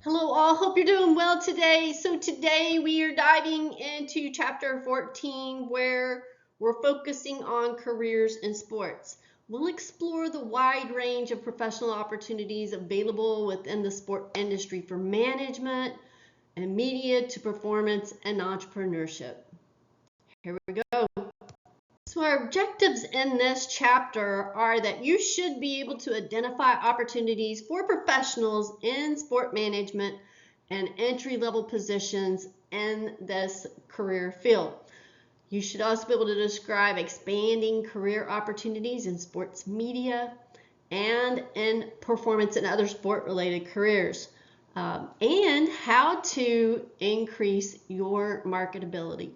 Hello all, hope you're doing well today. So today we are diving into chapter 14 where we're focusing on careers in sports. We'll explore the wide range of professional opportunities available within the sport industry for management and media to performance and entrepreneurship. Here we go. So our objectives in this chapter are that you should be able to identify opportunities for professionals in sport management and entry-level positions in this career field. You should also be able to describe expanding career opportunities in sports media and in performance and other sport-related careers, and how to increase your marketability.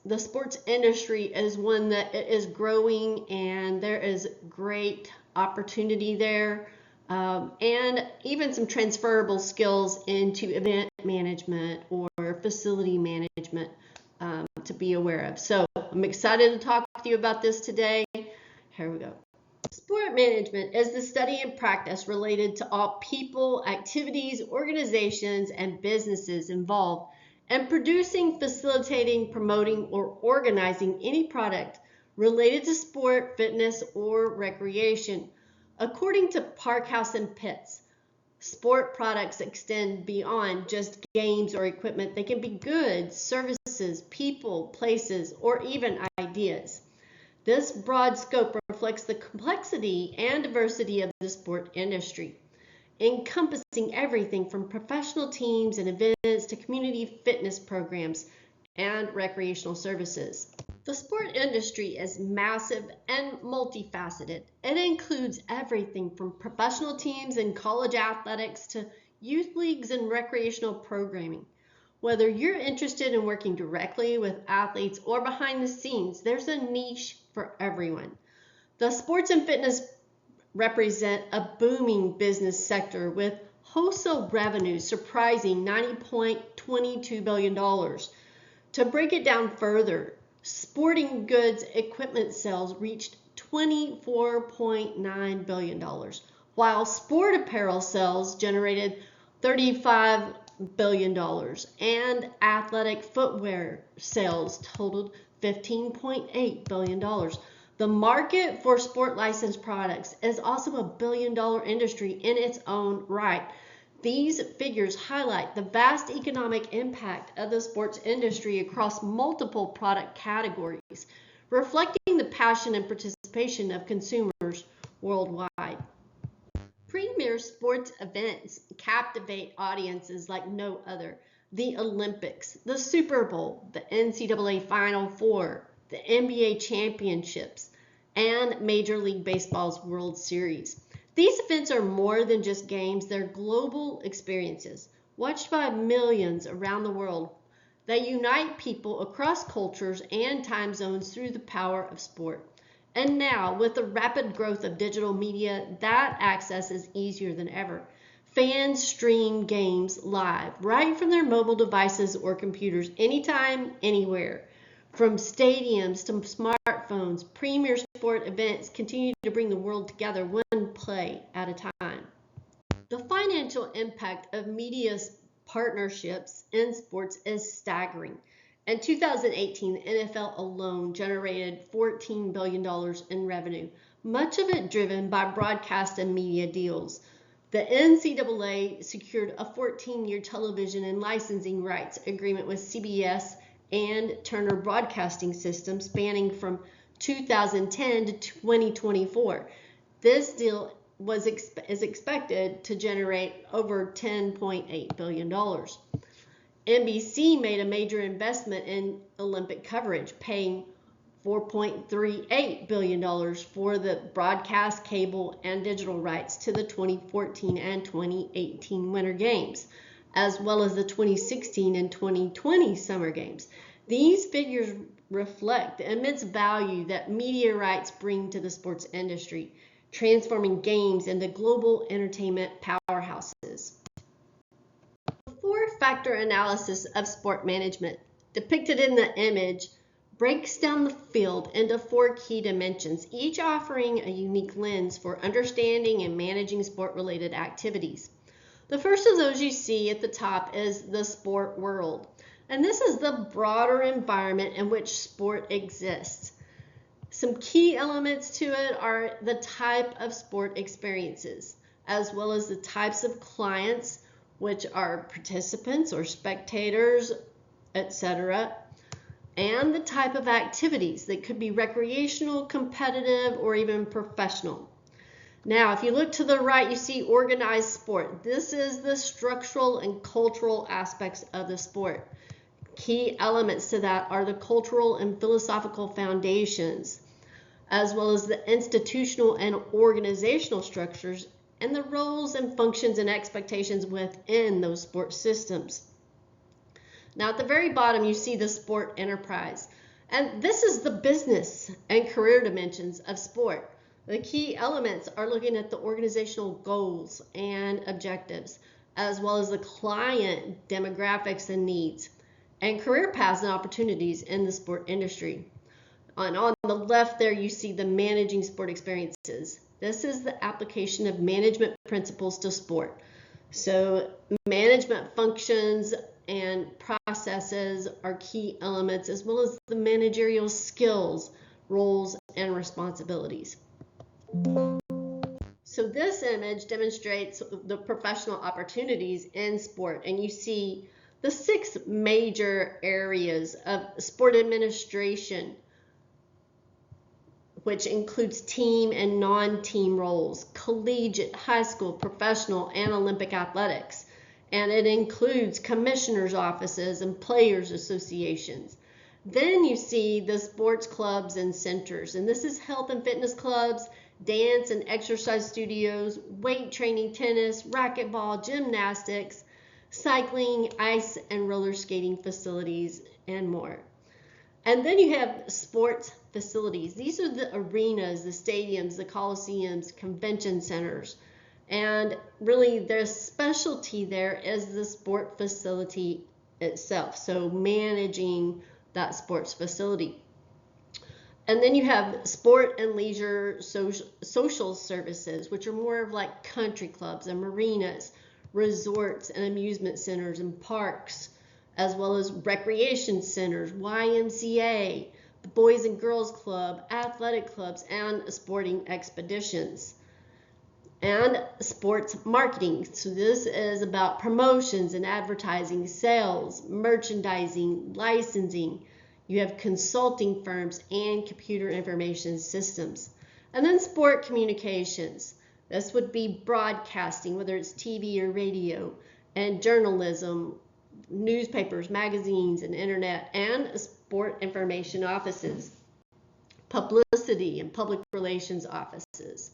The sports industry is one that is growing and there is great opportunity there, and even some transferable skills into event management or facility management to be aware of. So I'm excited to talk to you about this today. Here we go. Sport management is the study and practice related to all people, activities, organizations, and businesses involved and producing, facilitating, promoting, or organizing any product related to sport, fitness, or recreation. According to Parkhouse and Pitts, sport products extend beyond just games or equipment. They can be goods, services, people, places, or even ideas. This broad scope reflects the complexity and diversity of the sport industry, encompassing everything from professional teams and events to community fitness programs and recreational services. The sport industry is massive and multifaceted. It includes everything from professional teams and college athletics to youth leagues and recreational programming. Whether you're interested in working directly with athletes or behind the scenes, there's a niche for everyone. The sports and fitness represent a booming business sector with wholesale revenues surprising $90.22 billion. To break it down further, sporting goods equipment sales reached $24.9 billion, while sport apparel sales generated $35 billion, and athletic footwear sales totaled $15.8 billion. The market for sport licensed products is also a billion-dollar industry in its own right. These figures highlight the vast economic impact of the sports industry across multiple product categories, reflecting the passion and participation of consumers worldwide. Premier sports events captivate audiences like no other. The Olympics, the Super Bowl, the NCAA Final Four, the NBA championships, and Major League Baseball's World Series. These events are more than just games, they're global experiences, watched by millions around the world that unite people across cultures and time zones through the power of sport. And now, with the rapid growth of digital media, that access is easier than ever. Fans stream games live, right from their mobile devices or computers, anytime, anywhere. From stadiums to smartphones, premier sport events continue to bring the world together one play at a time. The financial impact of media partnerships in sports is staggering. In 2018, the NFL alone generated $14 billion in revenue, much of it driven by broadcast and media deals. The NCAA secured a 14-year television and licensing rights agreement with CBS and Turner Broadcasting System spanning from 2010 to 2024. This deal is expected to generate over $10.8 billion. NBC made a major investment in Olympic coverage, paying $4.38 billion for the broadcast, cable, and digital rights to the 2014 and 2018 Winter Games, as well as the 2016 and 2020 Summer Games. These figures reflect the immense value that media rights bring to the sports industry, transforming games into global entertainment powerhouses. The four-factor analysis of sport management, depicted in the image, breaks down the field into four key dimensions, each offering a unique lens for understanding and managing sport-related activities. The first of those you see at the top is the sport world. And this is the broader environment in which sport exists. Some key elements to it are the type of sport experiences, as well as the types of clients, which are participants or spectators, etc., and the type of activities that could be recreational, competitive, or even professional. Now, if you look to the right, you see organized sport. This is the structural and cultural aspects of the sport. Key elements to that are the cultural and philosophical foundations, as well as the institutional and organizational structures and the roles and functions and expectations within those sport systems. Now at the very bottom you see the sport enterprise, and this is the business and career dimensions of sport. The key elements are looking at the organizational goals and objectives, as well as the client demographics and needs, and career paths and opportunities in the sport industry. And on the left there you see the managing sport experiences. This is the application of management principles to sport. So management functions and processes are key elements, as well as the managerial skills, roles, and responsibilities. So this image demonstrates the professional opportunities in sport, and you see the 6 major areas of sport administration, which includes team and non-team roles, collegiate, high school, professional, and Olympic athletics. And it includes commissioners' offices and players' associations. Then you see the sports clubs and centers, and this is health and fitness clubs, dance and exercise studios, weight training, tennis, racquetball, gymnastics, cycling, ice and roller skating facilities, and more. And then you have sports facilities. These are the arenas, the stadiums, the coliseums, convention centers. And really their specialty there is the sport facility itself, so managing that sports facility. And then you have sport and leisure social services, which are more of like country clubs and marinas, resorts and amusement centers and parks, as well as recreation centers, YMCA, the Boys and Girls Club, athletic clubs, and sporting expeditions. And sports marketing. So this is about promotions and advertising, sales, merchandising, licensing. You have consulting firms and computer information systems. And then sport communications. This would be broadcasting, whether it's TV or radio, and journalism, newspapers, magazines, and internet, and sport information offices, publicity and public relations offices.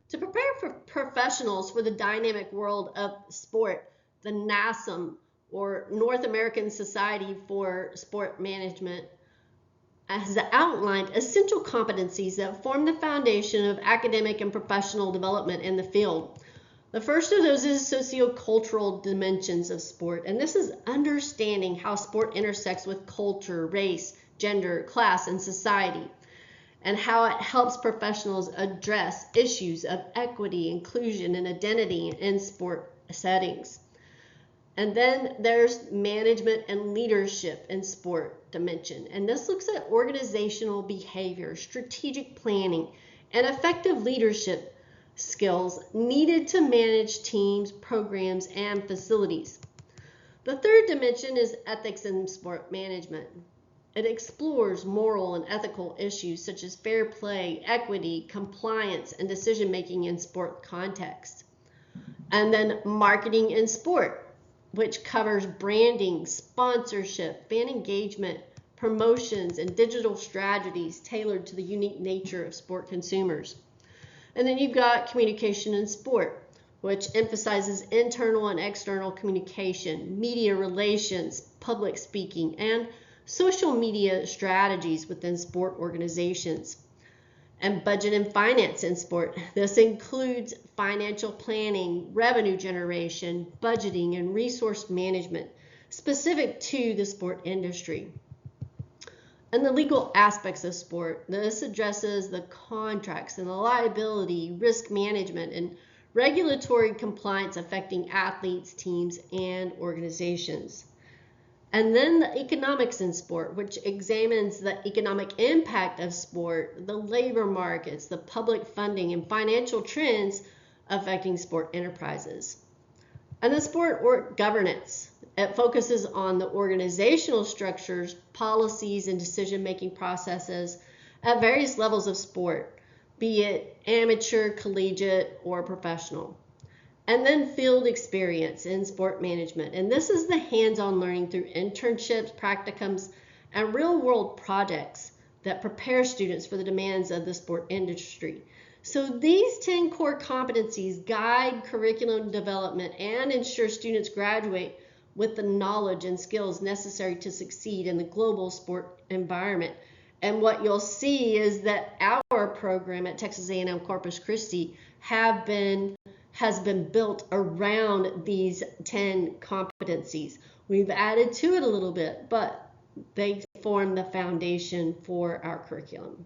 To prepare for professionals for the dynamic world of sport, the NASM, or North American Society for Sport Management, has outlined essential competencies that form the foundation of academic and professional development in the field. The first of those is sociocultural dimensions of sport, and this is understanding how sport intersects with culture, race, gender, class, and society, and how it helps professionals address issues of equity, inclusion, and identity in sport settings. And then there's management and leadership in sport dimension, and this looks at organizational behavior, strategic planning, and effective leadership skills needed to manage teams, programs, and facilities. The third dimension is ethics in sport management. It explores moral and ethical issues such as fair play, equity, compliance, and decision-making in sport context. And then marketing in sport, which covers branding, sponsorship, fan engagement, promotions, and digital strategies tailored to the unique nature of sport consumers. And then you've got communication in sport, which emphasizes internal and external communication, media relations, public speaking, and social media strategies within sport organizations. And budget and finance in sport. This includes financial planning, revenue generation, budgeting, and resource management specific to the sport industry. And the legal aspects of sport. This addresses the contracts and the liability, risk management, and regulatory compliance affecting athletes, teams, and organizations. And then the economics in sport, which examines the economic impact of sport, the labor markets, the public funding, and financial trends affecting sport enterprises. And the sport governance, it focuses on the organizational structures, policies, and decision-making processes at various levels of sport, be it amateur, collegiate, or professional. And then field experience in sport management. And this is the hands-on learning through internships, practicums, and real-world projects that prepare students for the demands of the sport industry. So these 10 core competencies guide curriculum development and ensure students graduate with the knowledge and skills necessary to succeed in the global sport environment. And what you'll see is that our program at Texas A&M Corpus Christi has been built around these 10 competencies. We've added to it a little bit, but they form the foundation for our curriculum.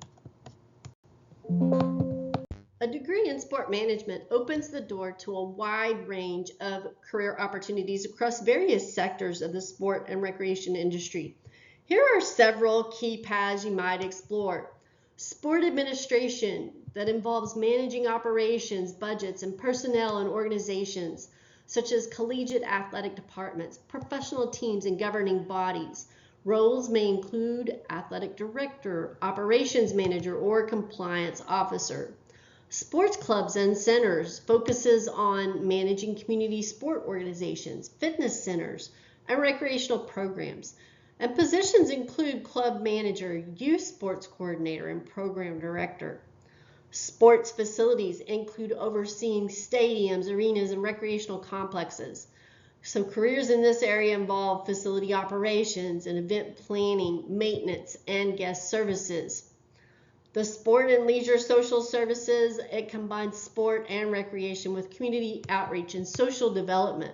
A degree in sport management opens the door to a wide range of career opportunities across various sectors of the sport and recreation industry. Here are several key paths you might explore. Sport administration, that involves managing operations, budgets, and personnel in organizations, such as collegiate athletic departments, professional teams, and governing bodies. Roles may include athletic director, operations manager, or compliance officer. Sports clubs and centers focuses on managing community sport organizations, fitness centers, and recreational programs. And positions include club manager, youth sports coordinator, and program director. Sports facilities include overseeing stadiums, arenas, and recreational complexes. So careers in this area involve facility operations and event planning, maintenance, and guest services. The sport and leisure social services, it combines sport and recreation with community outreach and social development.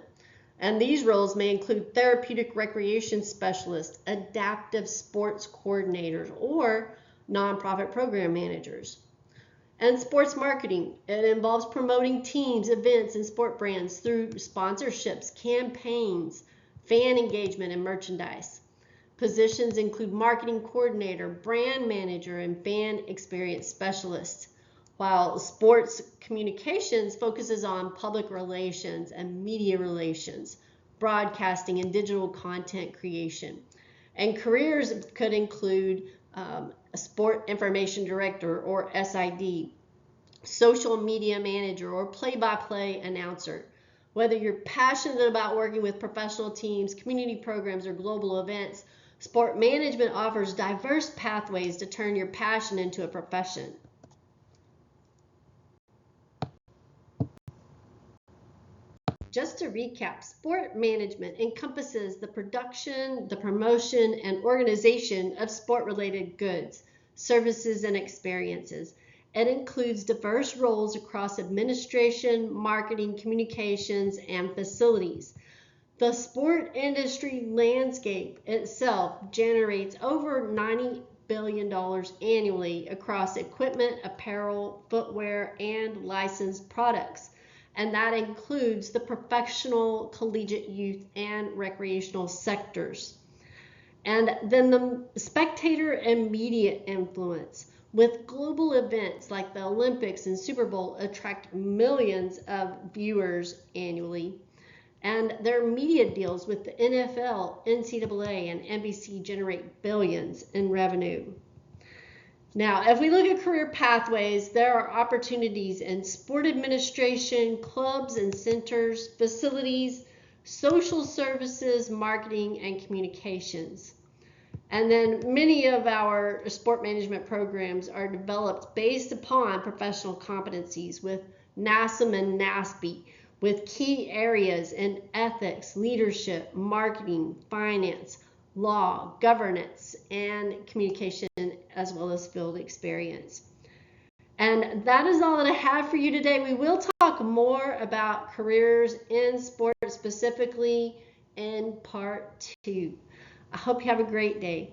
And these roles may include therapeutic recreation specialists, adaptive sports coordinators, or nonprofit program managers. And sports marketing, it involves promoting teams, events, and sport brands through sponsorships, campaigns, fan engagement, and merchandise. Positions include marketing coordinator, brand manager, and fan experience specialist, while sports communications focuses on public relations and media relations, broadcasting, and digital content creation. And careers could include a sport information director or SID, social media manager, or play-by-play announcer. Whether you're passionate about working with professional teams, community programs, or global events, sport management offers diverse pathways to turn your passion into a profession. Just to recap, sport management encompasses the production, the promotion, and organization of sport-related goods, services, and experiences. It includes diverse roles across administration, marketing, communications, and facilities. The sport industry landscape itself generates over $90 billion annually across equipment, apparel, footwear, and licensed products. And that includes the professional, collegiate, youth, and recreational sectors. And then the spectator and media influence, with global events like the Olympics and Super Bowl attract millions of viewers annually. And their media deals with the NFL, NCAA, and NBC generate billions in revenue. Now, if we look at career pathways, there are opportunities in sport administration, clubs and centers, facilities, social services, marketing, and communications. And then many of our sport management programs are developed based upon professional competencies with NASM and NASB, with key areas in ethics, leadership, marketing, finance, law, governance, and communication, as well as field experience. And that is all that I have for you today. We will talk more about careers in sports specifically in part 2. I hope you have a great day.